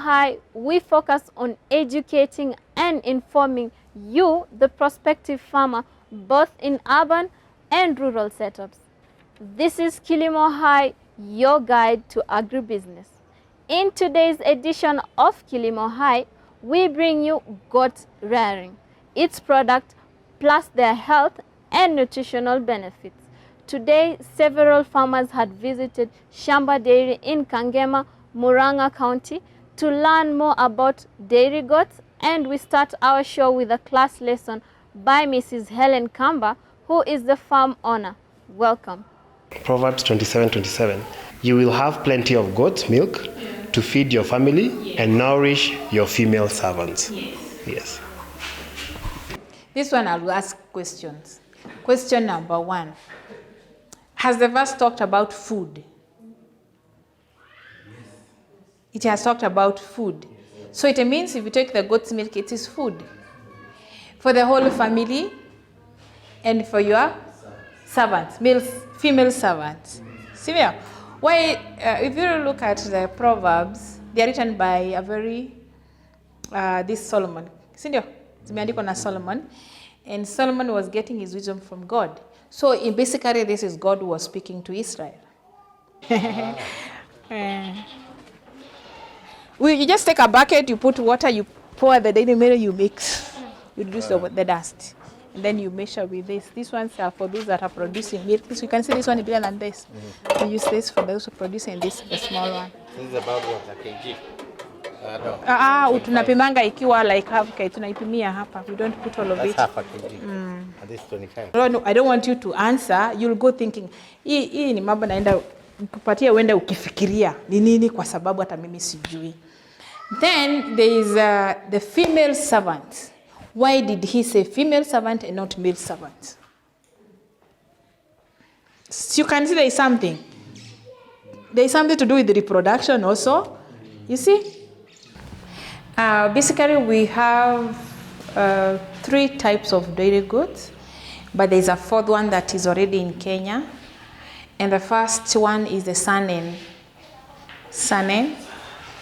High, we focus on educating and informing you, the prospective farmer, both in urban and rural setups. This is KILIMO High, your guide to agribusiness. In today's edition of KILIMO High, we bring you goat rearing, its product, plus their health and nutritional benefits. Today, several farmers had visited Shamba Dairy in Kangema, Murang'a County to learn more about dairy goats, and we start our show with a class lesson by Mrs. Helen Kamba, who is the farm owner. Welcome. Proverbs 27:27. You will have plenty of goat milk to feed your family and nourish your female servants. Yes. This one I'll ask questions. Question number 1. Has the verse talked about food? It has talked about food. So it means if you take the goat's milk, it is food. For the whole family and for your servants, female servants. See there? Why, if you look at the Proverbs, they are written by a very, this Solomon. See there? Zimeandikwa na Solomon. And Solomon was getting his wisdom from God. So basically, this is God who was speaking to Israel. You just take a bucket, you put water, you pour the dairy milk, you mix. You reduce the dust. And then you measure with this. These ones are for those that are producing milk. So you can see this one is bigger than this. We use this for those who are producing this, the small one. This is about what, a kg? Tunapimanga ikiwa like half kg, tunaipimia hapa. We don't put all of it. That's half a kg. And this 25. No, I don't want you to answer. You'll go thinking, hii ni mambo naenda kupatia uende ukifikiria ni nini kwa sababu hata mimi sijui. Then there is the female servant. Why did he say female servant and not male servant? So you can see there is something. There is something to do with the reproduction also. You see? Basically, we have 3 types of dairy goats, but there is a 4th one that is already in Kenya. And the first one is the Saanen.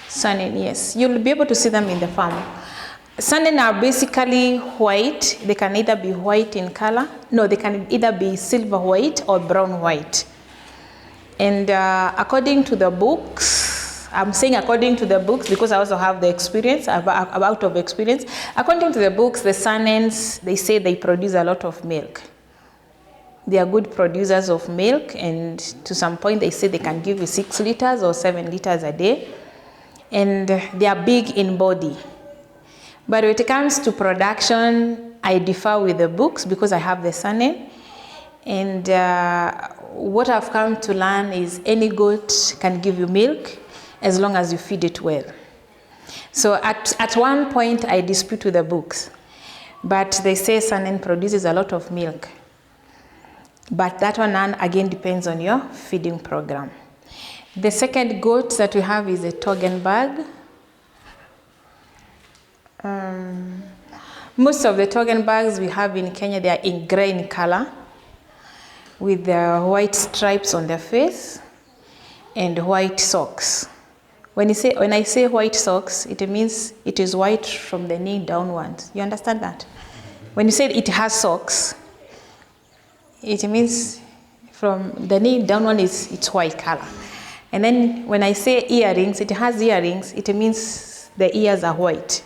Saanen, yes. You'll be able to see them in the farm. Saanen are basically white. They can either be white in color. No, they can either be silver white or brown white. And according to the books, I'm saying according to the books because I also have the experience, out of experience. According to the books, the Saanens, they say they produce a lot of milk. They are good producers of milk, and to some point they say they can give you 6 liters or 7 liters a day. And they are big in body. But when it comes to production, I differ with the books because I have the Saanen. And what I've come to learn is any goat can give you milk as long as you feed it well. So at one point I dispute with the books, but they say Saanen produces a lot of milk. But that one again depends on your feeding program. The second goat that we have is a Toggenburg. Most of the Toggenburgs we have in Kenya, they are in gray in color with the white stripes on their face and white socks. When I say white socks, it means it is white from the knee downwards. You understand that? When you say it has socks, it means from the knee downward it's white color. And then when I say earrings, it has earrings, it means the ears are white.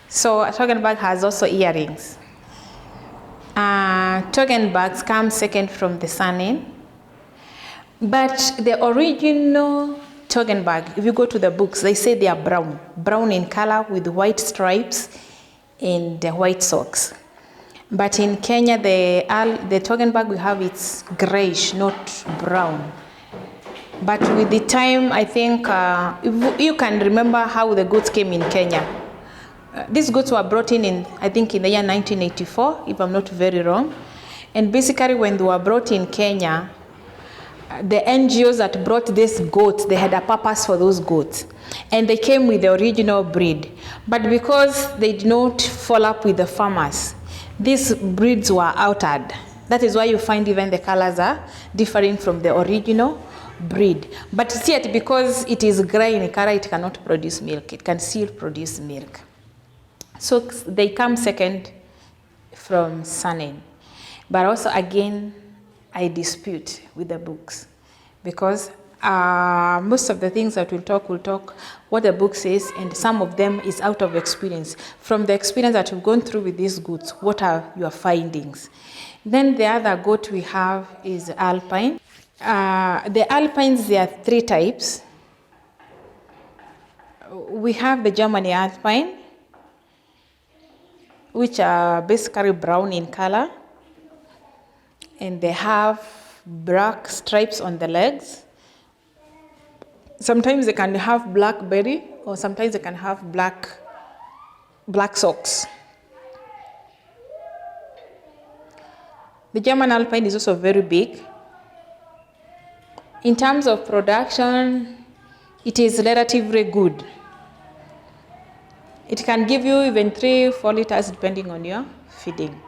So Toggenburg has also earrings. Toggenburgs come second from the Saanen. But the original Toggenburg, if you go to the books, they say they are brown in color with white stripes and white socks. But in Kenya, the Toggenburg we have, it's grayish, not brown. But with the time, I think, if you can remember how the goats came in Kenya. These goats were brought in, I think, in the year 1984, if I'm not very wrong. And basically, when they were brought in Kenya, the NGOs that brought these goats, they had a purpose for those goats. And they came with the original breed. But because they did not follow up with the farmers, these breeds were altered. That is why you find even the colors are differing from the original breed. But yet, because it is gray in color, it cannot produce milk. It can still produce milk. So they come second from Saanen. But also, again, I dispute with the books, because most of the things that we'll talk what the book says, and some of them is out of experience. From the experience that we've gone through with these goods, what are your findings? Then the other goat we have is Alpine. The Alpines, there are 3 types. We have the Germany Alpine, which are basically brown in color, and they have black stripes on the legs. Sometimes they can have black belly, or sometimes they can have black socks. The German Alpine is also very big. In terms of production, it is relatively good. It can give you even 3-4 liters depending on your feeding.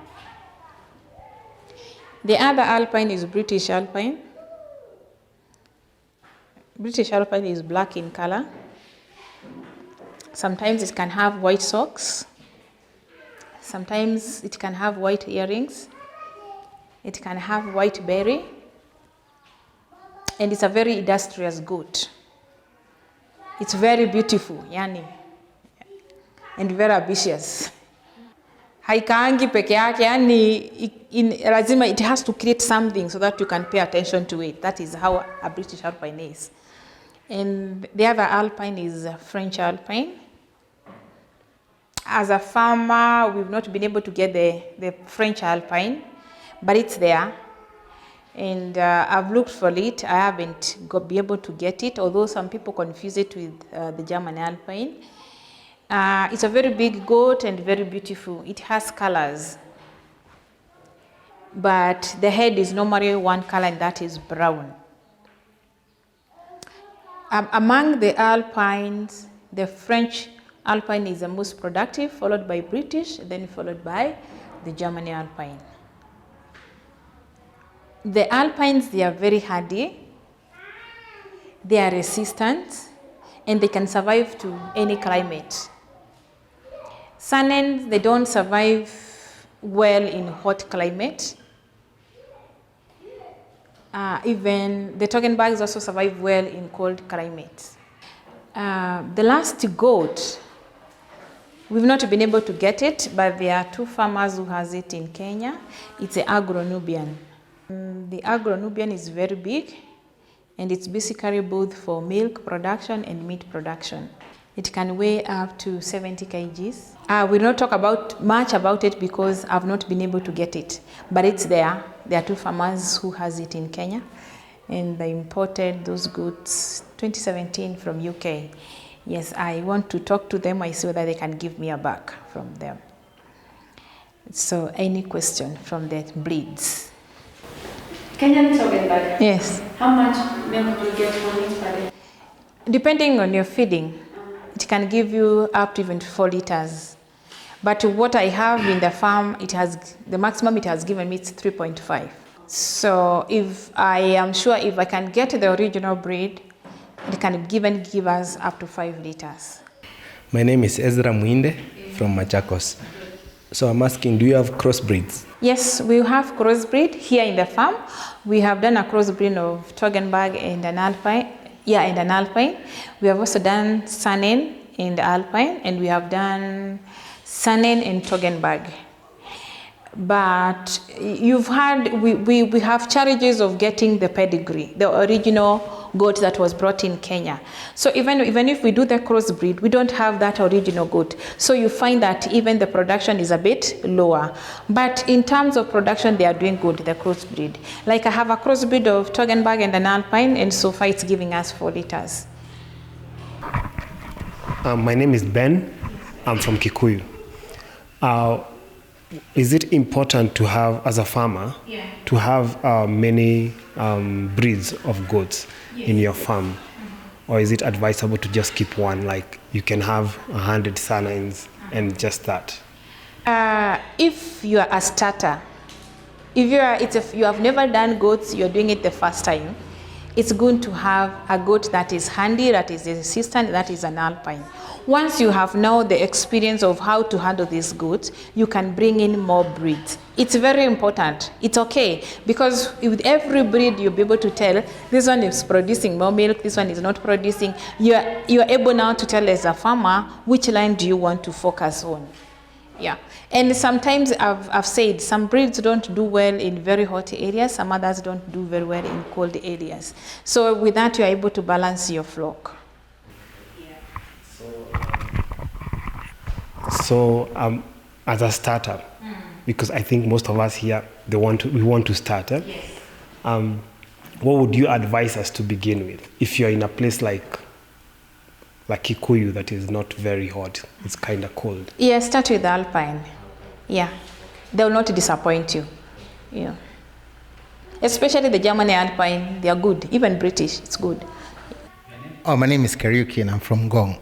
The other Alpine is British Alpine. British Alpine is black in color. Sometimes it can have white socks. Sometimes it can have white earrings. It can have white berry. And it's a very industrious goat. It's very beautiful, yani, and very ambitious. Haikaangi peke yake, yani, lazima it has to create something so that you can pay attention to it. That is how a British Alpine is. And the other Alpine is French Alpine. As a farmer, we've not been able to get the French Alpine, but it's there. And I've looked for it. I haven't been able to get it, although some people confuse it with the German Alpine. It's a very big goat and very beautiful. It has colors, but the head is normally one color, and that is brown. Among the Alpines, the French Alpine is the most productive, followed by British, then followed by the German Alpine. The Alpines, they are very hardy, they are resistant, and they can survive to any climate. Saanens, they don't survive well in hot climate. Even the Toggenburgs also survive well in cold climates. The last goat, we've not been able to get it, but there are 2 farmers who has it in Kenya. It's the Agro-Nubian. The Agro-Nubian is very big, and it's basically both for milk production and meat production. It can weigh up to 70 kgs. We'll not talk much about it because I've not been able to get it, but it's there. There are 2 farmers who has it in Kenya, and they imported those goods 2017 from UK. Yes, I want to talk to them. I see whether they can give me a bag from them. So any question from the breeds? Kenyan Toggenburg. Yes. How much milk do you get from it per day? Depending on your feeding, it can give you up to even 4 liters. But what I have in the farm, the maximum it has given me is 3.5. So if I am sure if I can get the original breed, it can even give us up to 5 liters. My name is Ezra Muinde from Machakos. So I'm asking, do you have crossbreeds? Yes, we have crossbreed here in the farm. We have done a crossbreed of Toggenburg and an Alpine. And an Alpine. We have also done Saanen in the Alpine, and we have done Saanen and Toggenburg. But we have challenges of getting the pedigree, the original goat that was brought in Kenya. So even if we do the crossbreed, we don't have that original goat. So you find that even the production is a bit lower. But in terms of production, they are doing good, the crossbreed. Like I have a crossbreed of Toggenburg and an Alpine, and so far it's giving us 4 liters. My name is Ben. I'm from Kikuyu. Is it important to have, as a farmer, to have many breeds of goats in your farm? Or is it advisable to just keep one, like you can have 100 Saanens and just that? If you are a starter, If you have never done goats, you're doing it the first time, it's good to have a goat that is handy, that is resistant, that is an alpine. Once you have now the experience of how to handle these goats, you can bring in more breeds. It's very important. It's okay, because with every breed you'll be able to tell this one is producing more milk, this one is not producing. You're able now to tell as a farmer which line do you want to focus on. Yeah, and sometimes I've said some breeds don't do well in very hot areas, some others don't do very well in cold areas. So with that, you're able to balance your flock. So as a starter, because I think most of us here, we want to start. Yes. What would you advise us to begin with? If you're in a place like Kikuyu that is not very hot, it's kind of cold. Yeah, start with the alpine. Yeah, they will not disappoint you. Yeah, especially the German alpine, they are good. Even British, it's good. Oh, my name is Kariuki and I'm from Gong.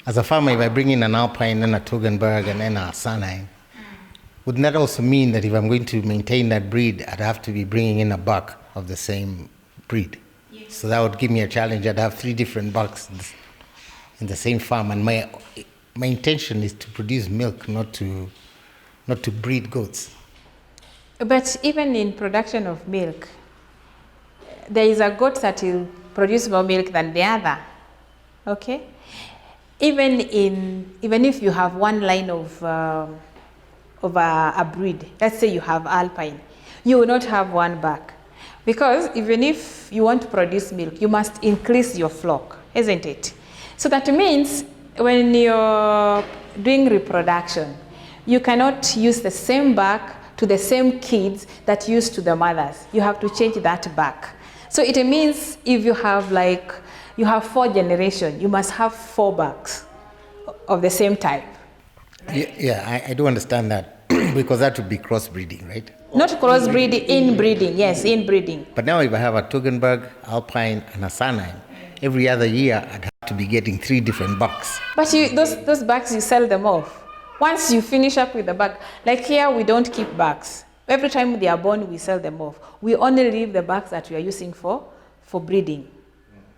As a farmer, if I bring in an alpine and a Tugendberg and then a Sanine, wouldn't that also mean that if I'm going to maintain that breed, I'd have to be bringing in a buck of the same breed? Yes. So that would give me a challenge. I'd have 3 different bucks in the same farm, and my intention is to produce milk, not to breed goats. But even in production of milk, there is a goat that will produce more milk than the other. Okay, even if you have one line of a breed, let's say you have alpine, you will not have one buck, because even if you want to produce milk, you must increase your flock, isn't it? So that means when you're doing reproduction, you cannot use the same buck to the same kids that used to the mothers. You have to change that buck. So it means if you have 4 generations, you must have 4 bucks of the same type. Yeah, I do understand that because that would be crossbreeding, right? Not crossbreeding, inbreeding, yes, inbreeding. But now if I have a Tugendberg, Alpine, and a Sanine, every other year I'd have to be getting 3 different bucks. But those bucks, you sell them off. Once you finish up with the buck, like here, we don't keep bucks. Every time they are born, we sell them off. We only leave the bucks that we are using for breeding.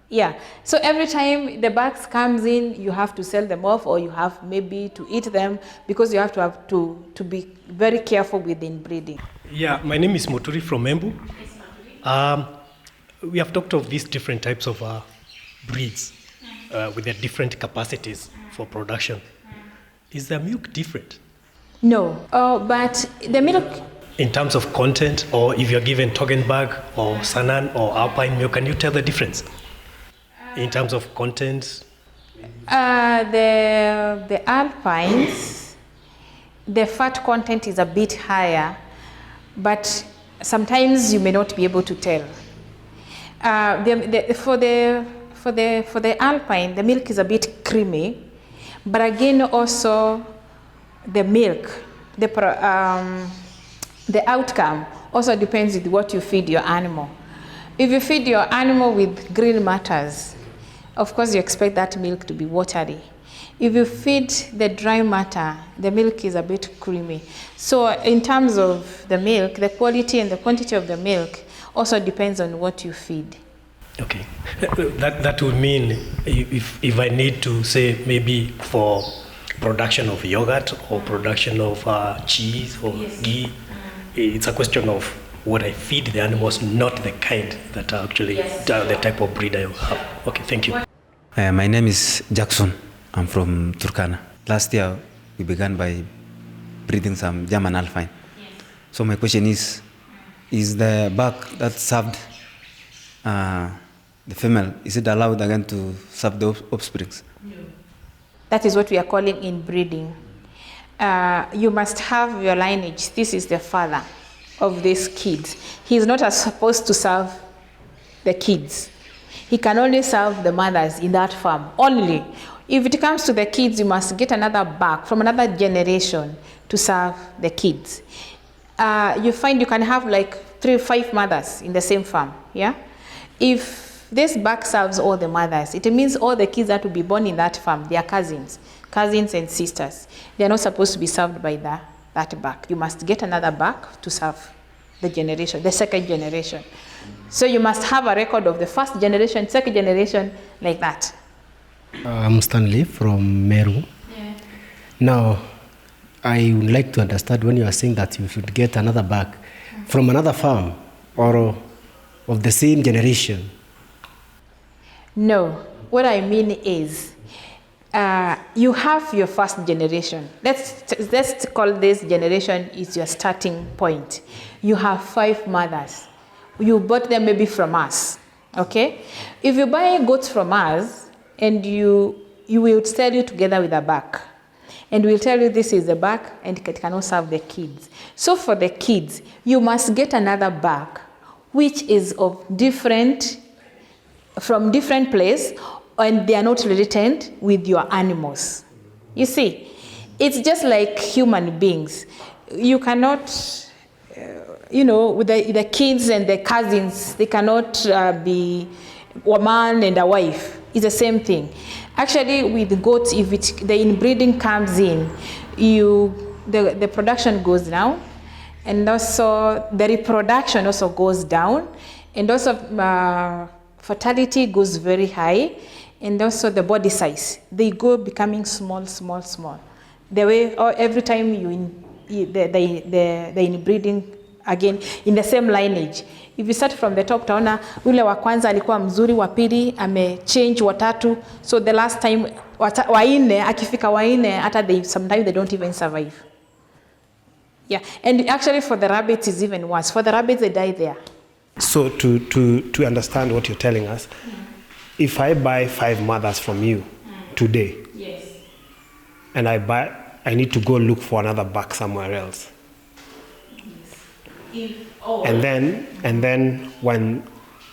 Yeah, so every time the bucks comes in, you have to sell them off, or you have maybe to eat them, because you have to be very careful with inbreeding. Yeah, my name is Moturi from Embu. We have talked of these different types of breeds with their different capacities for production. Is the milk different? No, but the milk... In terms of content, or if you're given Toggenburg or Sanan or Alpine milk, can you tell the difference? In terms of content? The Alpines, the fat content is a bit higher, but sometimes you may not be able to tell. For the Alpine, the milk is a bit creamy, but again also the milk, the outcome also depends with what you feed your animal. If you feed your animal with green matters, of course you expect that milk to be watery. If you feed the dry matter, the milk is a bit creamy. So in terms of the milk, the quality and the quantity of the milk also depends on what you feed. Okay, that would mean if I need to say maybe for production of yogurt or production of cheese or ghee, it's a question of what I feed the animals, not the kind that are actually the type of breed I have. Okay, thank you. My name is Jackson. I'm from Turkana. Last year, we began by breeding some German Alpine. So my question is the buck that served the female, is it allowed again to serve the offsprings? No. That is what we are calling inbreeding. You must have your lineage. This is the father of these kids. He is not supposed to serve the kids. He can only serve the mothers in that farm, only. If it comes to the kids, you must get another buck from another generation to serve the kids. You find you can have like 3 or 5 mothers in the same farm, yeah? If this buck serves all the mothers, it means all the kids that will be born in that farm, they are cousins and sisters. They are not supposed to be served by that buck. You must get another buck to serve the second generation. So you must have a record of the first generation, second generation, like that. I'm Stanley from Meru. Yeah. Now, I would like to understand when you are saying that you should get another bag from another farm or of the same generation. No, what I mean is you have your first generation. Let's call this generation is your starting point. You have 5 mothers. You bought them maybe from us, okay? If you buy goats from us, and you will sell you together with a bag, and we'll tell you this is the bag, and it cannot serve the kids. So for the kids, you must get another bag, which is of from different place, and they are not related with your animals. You see, it's just like human beings. You cannot, with the kids and the cousins, they cannot be a man and a wife. It's the same thing. Actually, with goats, if the inbreeding comes in, the production goes down, and also the reproduction also goes down, and also fertility goes very high, and also the body size, they go becoming small. The way every time the inbreeding again in the same lineage. If you start from the top, utaona ule wa kwanza alikuwa mzuri, wa pili amechange, watatu, so the last time waine akifika waine hata sometimes they don't even survive. Yeah, and actually for the rabbits is even worse. For the rabbits, they die there. So to understand what you're telling us, if I buy 5 mothers from you today, yes, and I need to go look for another bag somewhere else. And then when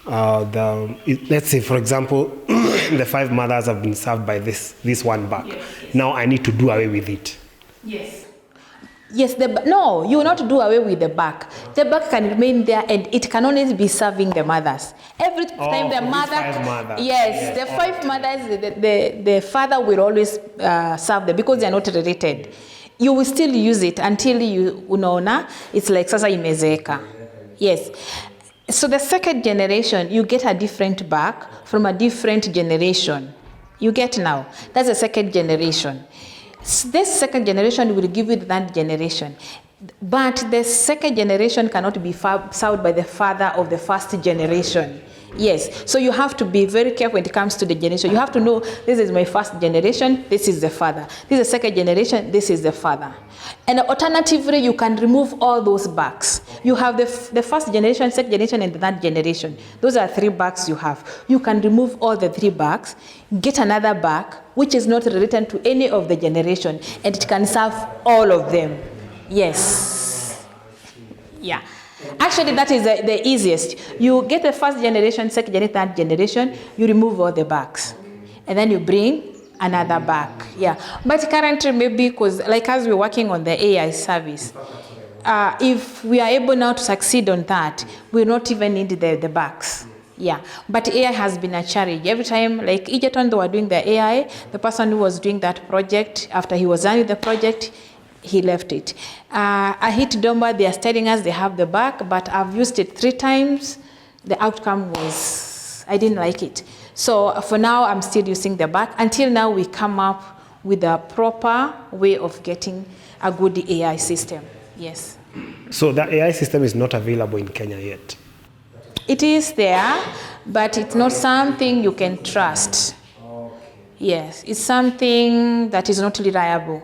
let's say, for example, the 5 mothers have been served by this one bag. Yes. Now I need to do away with it. Yes. Yes, no, you will not do away with the bag. The bag can remain there, and it can only be serving the mothers. Every time the mother, 5 mothers. Yes, the 5 mothers, the father will always serve them because they are not related. You will still use it until you unaona it's like sasa imezeeka. Yes. So the second generation, you get a different bag from a different generation. You get now. That's the second generation. This second generation will give you that generation. But the second generation cannot be served by the father of the first generation. Yes, so you have to be very careful when it comes to the generation. You have to know, this is my first generation, this is the father. This is the second generation, this is the father. And alternatively, you can remove all those bags. You have the first generation, second generation, and the third generation. Those are 3 bags you have. You can remove all the 3 bags, get another bag, which is not related to any of the generation, and it can serve all of them. Yes. Yeah. Actually, that is the easiest. You get the first generation, second generation, third generation, you remove all the bags. And then you bring another bag. Yeah. But currently, maybe because, like as we're working on the AI service, if we are able now to succeed on that, we'll not even need the bags. Yeah. But AI has been a challenge. Every time, like Egerton, they were doing the AI, the person who was doing that project, after he was done with the project, he left it. I hit Domba, they are telling us they have the bag, but I've used it 3 times. The outcome was, I didn't like it. So for now, I'm still using the bag until now we come up with a proper way of getting a good AI system. Yes. So the AI system is not available in Kenya yet? It is there, but it's not something you can trust. Yes, it's something that is not reliable.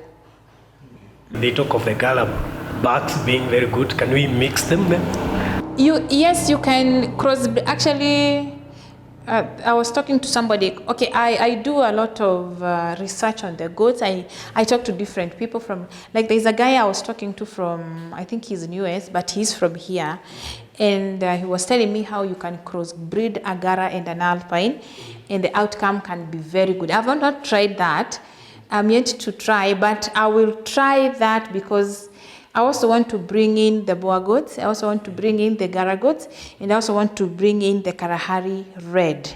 They talk of the gala bags being very good. Can we mix them then? Yes, you can cross. Actually, I was talking to somebody. Okay, I do a lot of research on the goats. I talk to different people from, like there's a guy I was talking to from, I think he's in US, but he's from here. And he was telling me how you can crossbreed a Gara and an Alpine, and the outcome can be very good. I've not tried that. I'm yet to try, but I will try that because I also want to bring in the Boer goats. I also want to bring in the Gara goats, and I also want to bring in the Kalahari Red.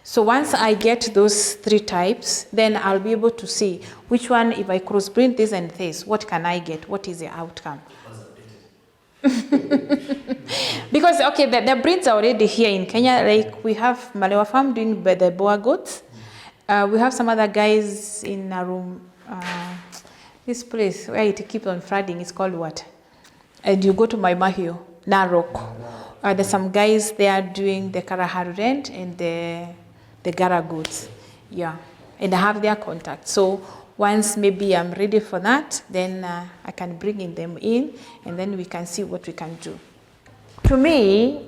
So once I get those 3 types, then I'll be able to see which one, if I crossbreed this and this, what can I get? What is the outcome? Because, okay, the breeds are already here in Kenya. Like, we have Malewa Farm doing the Boer goats. We have some other guys in a room, this place where it keeps on flooding, it's called what? And you go to Maimahio, Narok. There's some guys there doing the Karaharuren and the Gara goats. Yeah, and I have their contact. So once maybe I'm ready for that, then I can bring them in, and then we can see what we can do. To me,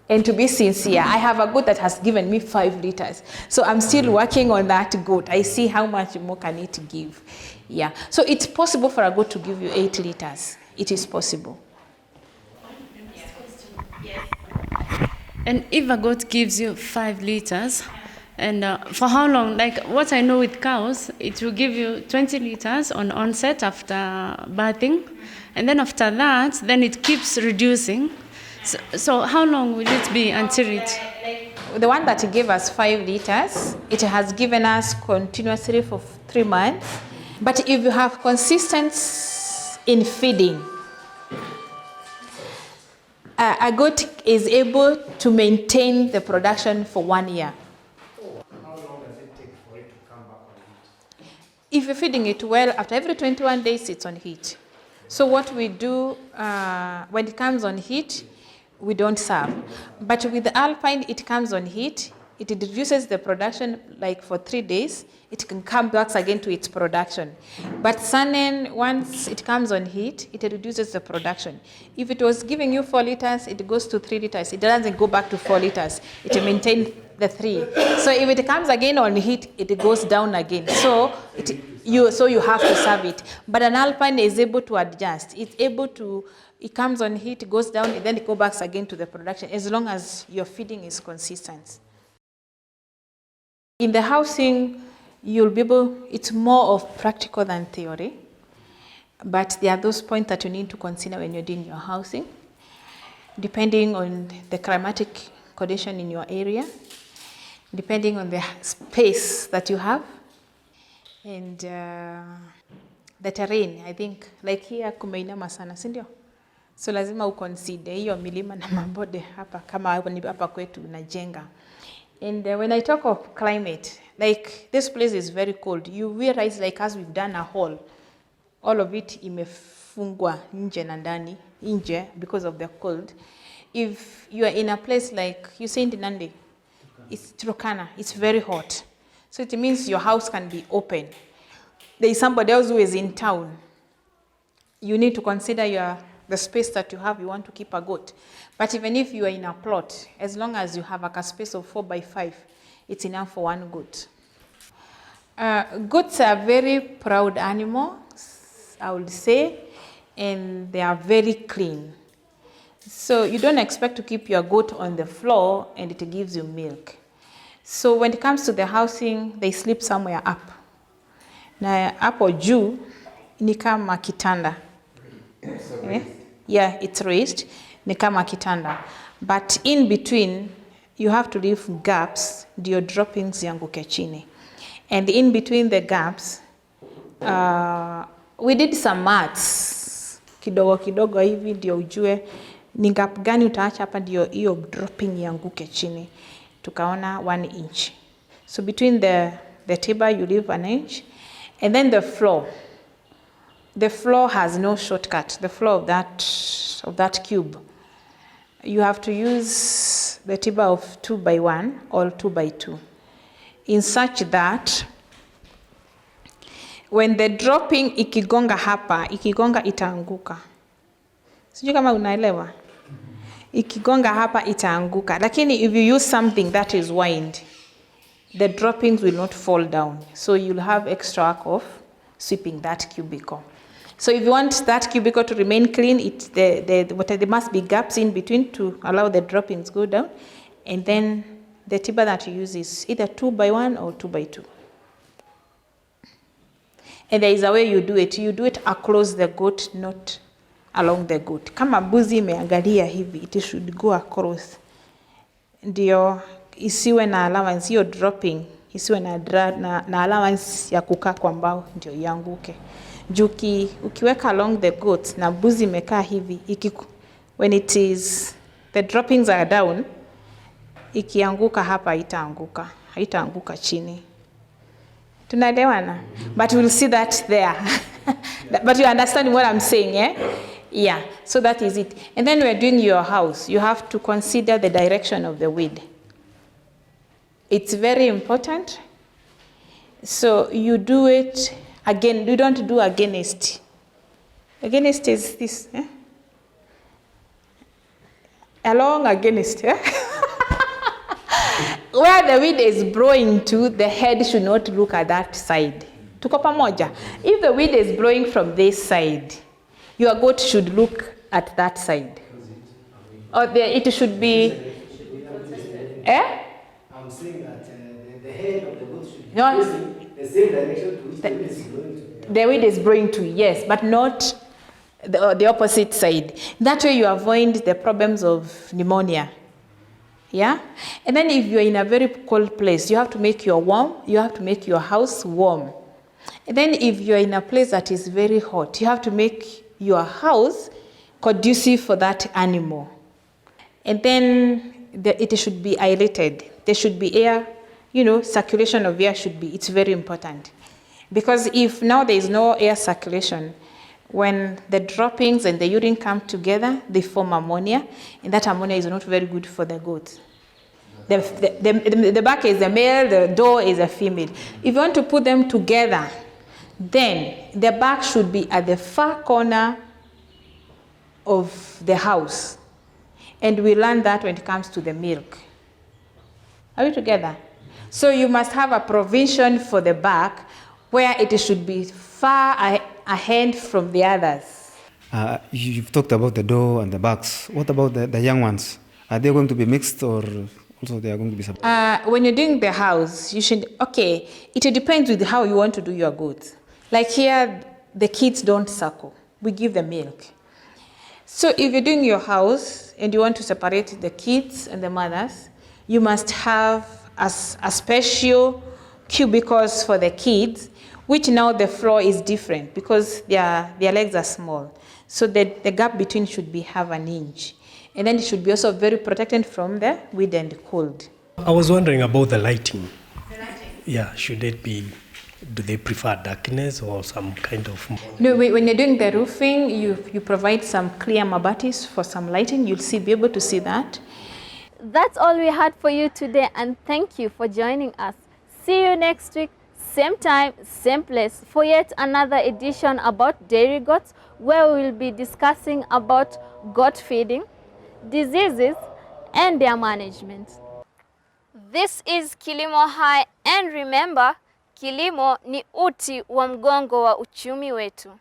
and to be sincere, I have a goat that has given me 5 liters. So I'm still working on that goat. I see how much more can it give. Yeah. So it's possible for a goat to give you 8 liters. It is possible. And if a goat gives you 5 liters, and for how long? Like what I know with cows, it will give you 20 liters on onset after birthing. And then after that, then it keeps reducing. So how long will it be until it? The one that gave us 5 liters, it has given us continuously for 3 months. But if you have consistency in feeding, a goat is able to maintain the production for 1 year. How long does it take for it to come back on heat? If you're feeding it well, after every 21 days, it's on heat. So what we do, when it comes on heat, we don't serve. But with the Alpine, it comes on heat. It reduces the production like for 3 days. It can come back again to its production. But Sanen, once it comes on heat, it reduces the production. If it was giving you 4 liters, it goes to 3 liters. It doesn't go back to 4 liters. It maintains the 3. So if it comes again on heat, it goes down again. So you have to serve it. But an Alpine is able to adjust. It's able to, it comes on heat, it goes down, and then it goes back again to the production, as long as your feeding is consistent. In the housing, you'll be able, it's more of practical than theory, but there are those points that you need to consider when you're doing your housing, depending on the climatic condition in your area, depending on the space that you have, and the terrain. I think, like here, kumeinama sana, si ndio? So lazima uconsider hiyo milima na mabode hapa, kama hapa kwetu unajenga. And when I talk of climate, like this place is very cold. You realize, like as we've done a hole, all of it imefungwa nje na ndani, nje, because of the cold. If you are in a place like, you say in Nandi, it's Turkana, it's very hot. So it means your house can be open. There is somebody else who is in town. You need to consider the space that you have, you want to keep a goat. But even if you are in a plot, as long as you have a space of 4 by 5, it's enough for one goat. Goats are very proud animals, I would say, and they are very clean. So you don't expect to keep your goat on the floor and it gives you milk. So when it comes to the housing, they sleep somewhere up. Na hapo juu ni kama kitanda. Yeah, it's raised, ni kama kitanda. But in between, you have to leave gaps, ndio droppings yanguke chini. And in between the gaps, we did some maths, kidogo kidogo hivi ndio ujue ni gap gani utaacha hapa ndio hiyo dropping yanguke chini. Tukaona 1 inch. So between the table, you leave 1 inch. And then the floor. The floor has no shortcut. The floor of that cube. You have to use the table of 2 by 1 or 2 by 2. In such that when the dropping ikigonga hapa, ikigonga itaanguka. Sijui kama unaelewa? Ikigonga hapa itaanguka. Lakini if you use something that is wide, the droppings will not fall down. So you'll have extra work of sweeping that cubicle. So if you want that cubicle to remain clean, there must be gaps in between to allow the droppings go down. And then the table that you use is either 2 by 1 or 2 by 2. And there is a way you do it. You do it across the goat, not along the goat. Kama mbuzi imeangalia hivi, it should go across. Ndio isiwe na allowance, hiyo dropping isiwe na allowance ya kukaa kwa mbao ndio ianguke. Ukiweka along the goats na mbuzi imekaa hivi, when it is, the droppings are down, ikianguka hapa haitaanguka chini. Tunaelewana? But we'll see that there. But you understand what I'm saying, eh? Yeah, so that is it. And then when you're doing your house, you have to consider the direction of the wind. It's very important. So you do it, again, you don't do against. Against is this, eh? Along against, eh? Where the wind is blowing to, the head should not look at that side. Tuko pamoja. If the wind is blowing from this side, your goat should look at that side. Or it should be... Eh? I'm saying that the head of the goat should be No. facing the same direction to which the wind is blowing to. The wind is blowing to, yes, but not the opposite side. That way you avoid the problems of pneumonia. Yeah? And then if you're in a very cold place, you have to make your house warm. And then if you're in a place that is very hot, you have to make your house conducive for that animal. And then it should be aerated. There should be air, circulation of air it's very important. Because if now there is no air circulation, when the droppings and the urine come together, they form ammonia, and that ammonia is not very good for the goats. The back is a male, the door is a female. If you want to put them together, then the back should be at the far corner of the house. And we learn that when it comes to the milk. Are we together? So you must have a provision for the back where it should be far ahead from the others. You've talked about the doe and the bucks. What about the young ones? Are they going to be mixed or also they are going to be separate? When you're doing the house, it depends with how you want to do your goats. Like here, the kids don't suckle. We give them milk. So if you're doing your house and you want to separate the kids and the mothers, you must have a special cubicles for the kids, which now the floor is different because their legs are small. So the gap between should have an inch. And then it should be also very protected from the wind and cold. I was wondering about the lighting. The lighting? Yeah, do they prefer darkness or some kind of... No, when you're doing the roofing, you provide some clear mabatis for some lighting. You'll be able to see that. That's all we had for you today, and thank you for joining us. See you next week, same time, same place, for yet another edition about dairy goats, where we will be discussing about goat feeding, diseases, and their management. This is Kilimo High, and remember, kilimo ni uti wa mgongo wa uchumi wetu.